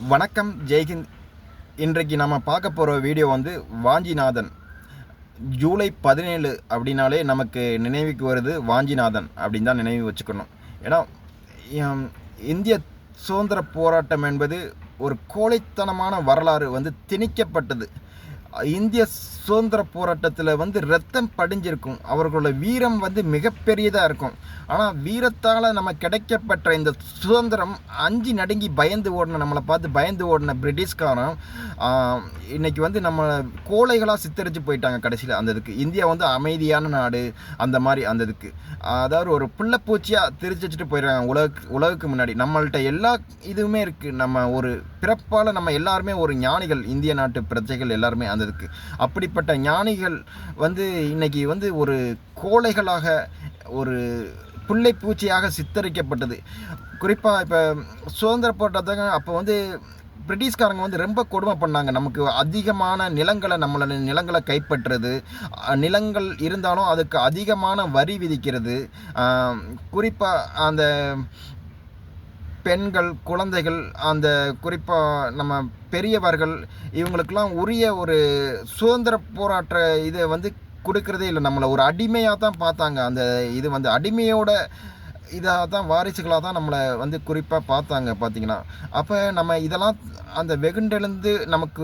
வணக்கம், ஜெய்ஹிந்த். இன்றைக்கு நம்ம பார்க்க போகிற வீடியோ வந்து வாஞ்சிநாதன். ஜூலை 17 அப்படின்னாலே நமக்கு நினைவுக்கு வருது வாஞ்சிநாதன் அப்படின்னு தான் நினைவு வச்சுக்கணும். ஏன்னா இந்திய சுதந்திர போராட்டம் என்பது ஒரு கோழைத்தனமான வரலாறு வந்து திணிக்கப்பட்டது. இந்திய சுதந்திர போராட்டத்தில் வந்து ரத்தம் படிஞ்சிருக்கும். அவர்களோட வீரம் வந்து மிகப்பெரியதாக இருக்கும். ஆனால் வீரத்தால் நம்ம கிடைக்கப்பட்ட இந்த சுதந்திரம் அஞ்சு நடுங்கி பயந்து ஓடின, நம்மளை பார்த்து பயந்து ஓடின பிரிட்டிஷ்காரன் இன்றைக்கி வந்து நம்ம கோழைகளாக சித்தரித்து போயிட்டாங்க. கடைசியில் அந்த இதுக்கு இந்தியா வந்து அமைதியான நாடு அந்த மாதிரி அந்த இதுக்கு அதாவது ஒரு பிள்ளைப்பூச்சியாக திரிச்சு வச்சுட்டு போயிடுறாங்க உலகுக்கு முன்னாடி. நம்மள்கிட்ட எல்லா இதுவுமே இருக்குது. நம்ம ஒரு பிறப்பால் நம்ம எல்லாருமே ஒரு ஞானிகள், இந்திய நாட்டு பிரஜைகள் எல்லாருமே அந்த இதுக்கு. அப்படிப்பட்ட ஞானிகள் வந்து இன்னைக்கு வந்து ஒரு கோழைகளாக ஒரு பிள்ளை பூச்சியாக சித்தரிக்கப்பட்டது. குறிப்பாக இப்போ சுதந்திர போராட்டத்துக்கு அப்போ வந்து பிரிட்டிஷ்காரங்க வந்து ரொம்ப கொடுமை பண்ணாங்க. நமக்கு அதிகமான நிலங்களை கைப்பற்றுறது, நிலங்கள் இருந்தாலும் அதுக்கு அதிகமான வரி விதிக்கிறது. குறிப்பாக அந்த பெண்கள், குழந்தைகள், அந்த குறிப்பாக நம்ம பெரியவர்கள் இவங்களுக்கெல்லாம் உரிய ஒரு சுதந்திர போராட்ட இதை வந்து கொடுக்கறதே இல்லை. நம்மளை ஒரு அடிமையாக தான் பார்த்தாங்க. அந்த இது வந்து அடிமையோட இதாக தான், வாரிசுகளாக தான் நம்மளை வந்து குறிப்பாக பார்த்தாங்க பார்த்தீங்கன்னா. அப்போ நம்ம இதெல்லாம் அந்த வெகுண்டெழுந்து நமக்கு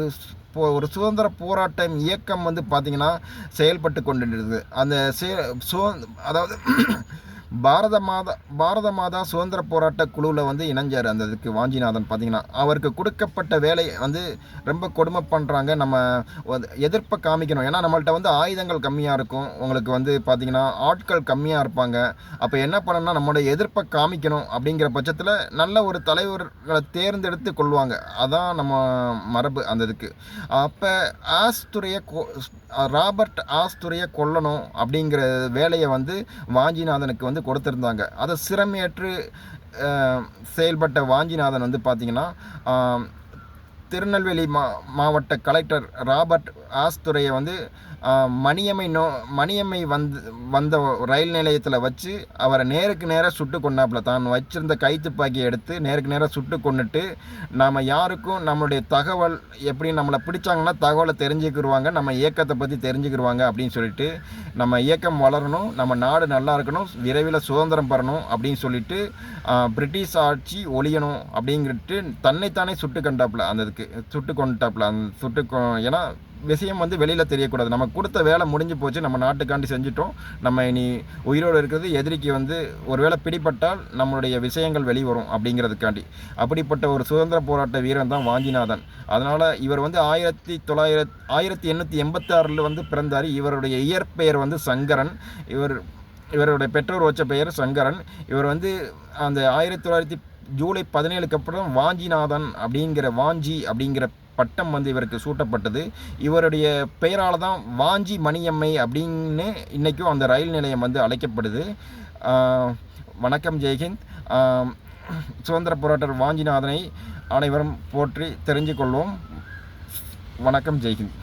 ஒரு சுதந்திர போராட்டம் இயக்கம் வந்து பார்த்திங்கன்னா செயல்பட்டு கொண்டிருந்தது. அந்த அதாவது பாரத மாதா சுதந்திர போராட்ட குழுவில் வந்து இணைஞ்சார். அந்த இதுக்கு வாஞ்சிநாதன் பார்த்திங்கன்னா அவருக்கு கொடுக்கப்பட்ட வேலை வந்து ரொம்ப கொடுமை பண்ணுறாங்க. நம்ம எதிர்ப்பை காமிக்கணும். ஏன்னா நம்மள்ட்ட வந்து ஆயுதங்கள் கம்மியாக இருக்கும், உங்களுக்கு வந்து பார்த்திங்கன்னா ஆட்கள் கம்மியாக இருப்பாங்க. அப்போ என்ன பண்ணணும்னா நம்மளோட எதிர்ப்பை காமிக்கணும். அப்படிங்கிற பட்சத்தில் நல்ல ஒரு தலைவர்களை தேர்ந்தெடுத்து கொள்வாங்க. அதான் நம்ம மரபு அந்த இதுக்கு. அப்போ ராபர்ட் ஆஸ்துரையை கொல்லணும் அப்படிங்கிற வேலையை வந்து வாஞ்சிநாதனுக்கு வந்து கொடுத்துருந்தாங்க. அதை சிரமேற்று செயல்பட்ட வாஞ்சிநாதன் வந்து பார்த்திங்கன்னா திருநெல்வேலி மாவட்ட கலெக்டர் ராபர்ட் ஆஸ்துரையை வந்து மணியம்மை வந்த ரயில் நிலையத்தில் வச்சு அவரை நேருக்கு நேராக சுட்டு கொண்டாப்புல. தான் வச்சிருந்த கைத்துப்பாக்கியை எடுத்து நேருக்கு நேராக சுட்டு கொண்டுட்டு, நாம் யாருக்கும் நம்மளுடைய தகவல் எப்படி நம்மளை பிடிச்சாங்கன்னா தகவலை தெரிஞ்சுக்கிடுவாங்க, நம்ம இயக்கத்தை பற்றி தெரிஞ்சுக்கிடுவாங்க அப்படின்னு சொல்லிட்டு, நம்ம இயக்கம் வளரணும், நம்ம நாடு நல்லா இருக்கணும், விரைவில் சுதந்திரம் பெறணும் அப்படின்னு சொல்லிட்டு பிரிட்டிஷ் ஆட்சி ஒழியணும் அப்படிங்கிட்டு தன்னைத்தானே சுட்டு கொண்டாப்புல. அந்த இதுக்கு சுட்டு கொண்டுட்டாப்புல. அந்த ஏன்னா விஷயம் வந்து வெளியில் தெரியக்கூடாது. நம்ம கொடுத்த வேலை முடிஞ்சு போச்சு, நம்ம நாட்டுக்காண்டி செஞ்சிட்டோம், நம்ம இனி உயிரோடு இருக்கிறது எதிரிக்கு வந்து ஒருவேளை பிடிப்பட்டால் நம்மளுடைய விஷயங்கள் வெளிவரும் அப்படிங்கிறதுக்காண்டி. அப்படிப்பட்ட ஒரு சுதந்திர போராட்ட வீரன் தான் வாஞ்சிநாதன். அதனால் இவர் வந்து 1886 வந்து பிறந்தார். இவருடைய இயற்பெயர் வந்து சங்கரன். இவருடைய பெற்றோர் வச்ச பெயர் சங்கரன். இவர் வந்து அந்த 1900 ஜூலை 17க்கு அப்புறம் வாஞ்சிநாதன் அப்படிங்கிற பட்டம் வந்து இவருக்கு சூட்டப்பட்டது. இவருடைய பெயரால் தான் வாஞ்சி மணியம்மை அப்படின்னு இன்றைக்கும் அந்த ரயில் நிலையம் வந்து அழைக்கப்படுது. வணக்கம், ஜெய்ஹிந்த். சுதந்திர போராட்டர் வாஞ்சிநாதனை அனைவரும் போற்றி தெரிஞ்சு கொள்வோம். வணக்கம், ஜெய்ஹிந்த்.